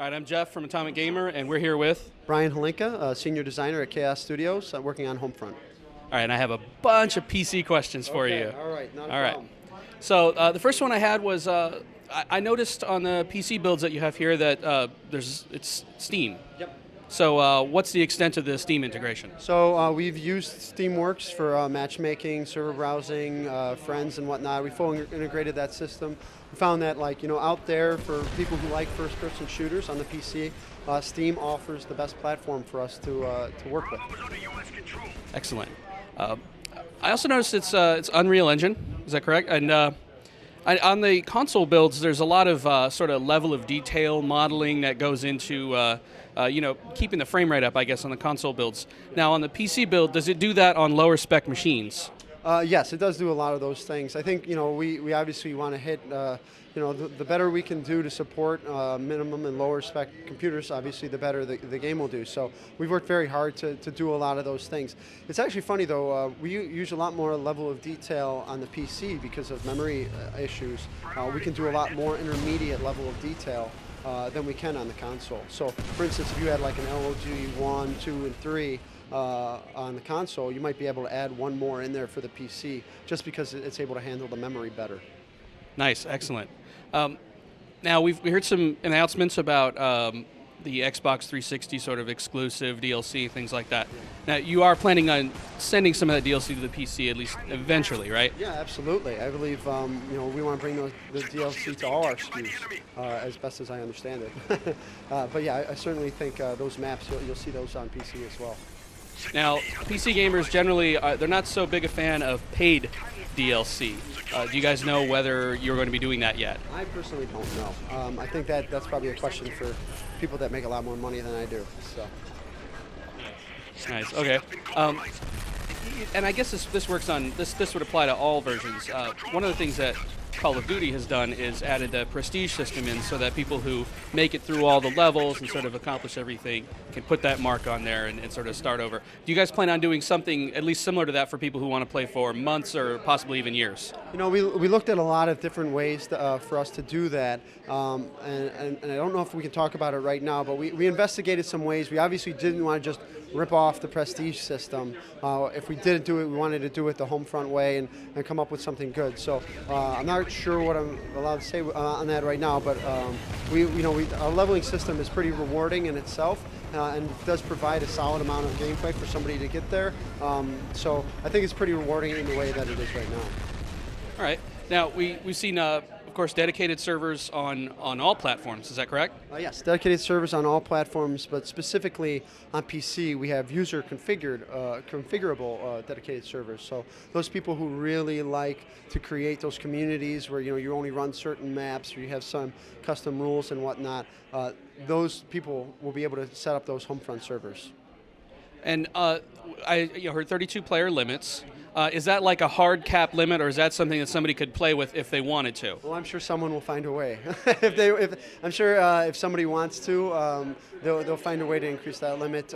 All right, I'm Jeff from Atomic Gamer, and we're here with Brian Holinka, senior designer at Kaos Studios, working on Homefront. All right, and I have a bunch of PC questions for you. All right, not a All right. problem. So the first one I had was I noticed on the PC builds that you have here that it's Steam. Yep. So what's the extent of the Steam integration? So we've used Steamworks for matchmaking, server browsing, friends and whatnot. We fully integrated that system. We found that, out there for people who like first-person shooters on the PC, Steam offers the best platform for us to work with. Excellent. I also noticed it's Unreal Engine. Is that correct? And on the console builds, there's a lot of sort of level of detail modeling that goes into keeping the frame rate up, I guess, on the console builds. Now, on the PC build, does it do that on lower spec machines? Yes, it does do a lot of those things. I think we obviously want to hit the better we can do to support minimum and lower spec computers, obviously the better the game will do. So we've worked very hard to do a lot of those things. It's actually funny though, we use a lot more level of detail on the PC because of memory issues. We can do a lot more intermediate level of detail than we can on the console. So for instance, if you had like an LOG 1, 2, and 3 on the console, you might be able to add one more in there for the PC just because it's able to handle the memory better. Nice, excellent. Now we heard some announcements about the Xbox 360 sort of exclusive DLC, things like that. Now you are planning on sending some of that DLC to the PC at least eventually, right? Yeah, absolutely. I believe we want to bring the DLC to all our SKUs as best as I understand it. But yeah, I certainly think those maps you'll see those on PC as well. Now, PC gamers generally, they're not so big a fan of paid DLC. Do you guys know whether you're going to be doing that yet? I personally don't know. I think that's probably a question for people that make a lot more money than I do. So. Nice, okay. And I guess this works on, this would apply to all versions. One of the things that Call of Duty has done is added a prestige system in so that people who make it through all the levels and sort of accomplish everything can put that mark on there and sort of start over. Do you guys plan on doing something at least similar to that for people who want to play for months or possibly even years? We looked at a lot of different ways for us to do that, and I don't know if we can talk about it right now, but we investigated some ways. We obviously didn't want to just rip off the prestige system. If we did do it, we wanted to do it the Homefront way and come up with something good. So I'm not sure what I'm allowed to say on that right now, but our leveling system is pretty rewarding in itself. And does provide a solid amount of gameplay for somebody to get there. So I think it's pretty rewarding in the way that it is right now. All right. Now, we've seen, of course, dedicated servers on all platforms. Is that correct? Yes, dedicated servers on all platforms, but specifically on PC, we have user configurable dedicated servers. So those people who really like to create those communities where you only run certain maps or you have some custom rules and whatnot, those people will be able to set up those Homefront servers. And I heard 32 player limits. Is that like a hard cap limit, or is that something that somebody could play with if they wanted to? Well, I'm sure someone will find a way. I'm sure if somebody wants to, they'll find a way to increase that limit.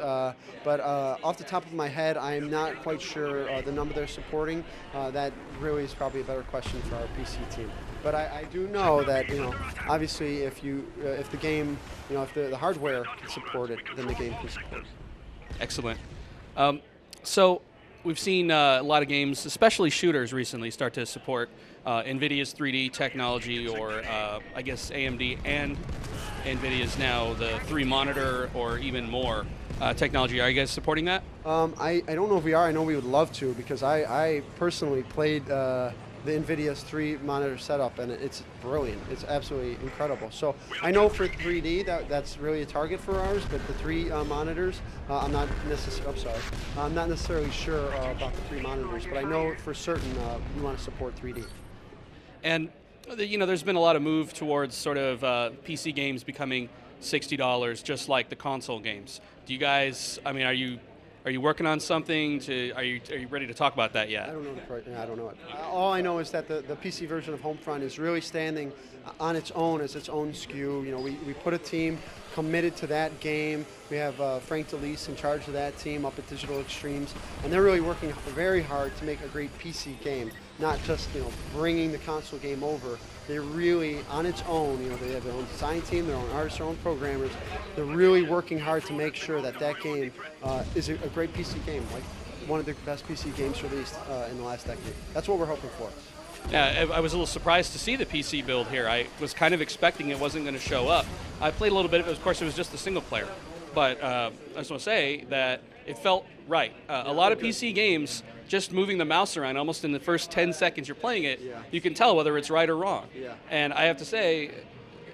But off the top of my head, I'm not quite sure the number they're supporting. That really is probably a better question for our PC team. But I do know that obviously if the game, if the hardware can support it, then the game can support it. Excellent. So we've seen a lot of games, especially shooters recently, start to support Nvidia's 3D technology, or I guess AMD and Nvidia's now the 3-monitor or even more technology. Are you guys supporting that? I don't know if we are. I know we would love to, because I personally played the Nvidia's 3-monitor setup, and it's brilliant. It's absolutely incredible. So I know for 3D that's really a target for ours, but the 3 monitors, I'm not necessarily sure about the 3 monitors, but I know for certain we want to support 3D. And there's been a lot of move towards sort of PC games becoming $60, just like the console games. Do you guys? I mean, Are you working on something? Are you ready to talk about that yet? I don't know it. All I know is that the PC version of Homefront is really standing on its own as its own SKU. You know, we put a team committed to that game. We have Frank DeLeese in charge of that team up at Digital Extremes, and they're really working very hard to make a great PC game, not just bringing the console game over. They're really on its own. You know, they have their own design team, their own artists, their own programmers. They're really working hard to make sure that that game is a great PC game, like one of the best PC games released in the last decade. That's what we're hoping for. Yeah, I was a little surprised to see the PC build here. I was kind of expecting it wasn't going to show up. I played a little bit of it. Of course, it was just the single player. But I just want to say that it felt right. A lot of PC games, just moving the mouse around almost in the first 10 seconds you're playing it, you can tell whether it's right or wrong. Yeah. And I have to say,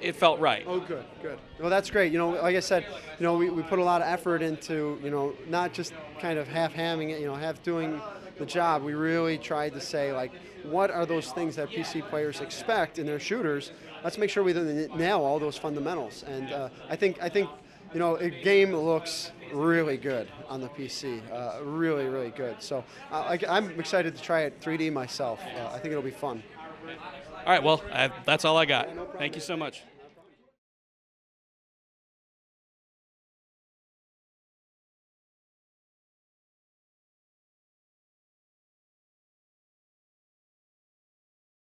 it felt right. Oh, good, good. Well, that's great. You know, like I said, we put a lot of effort into, not just kind of half-hamming it, half doing the job. We really tried to say, like, what are those things that PC players expect in their shooters? Let's make sure we nail all those fundamentals. And I think a game looks really good on the PC, really, really good. So I'm excited to try it 3D myself. I think it'll be fun. All right, well, that's all I got. Thank you so much.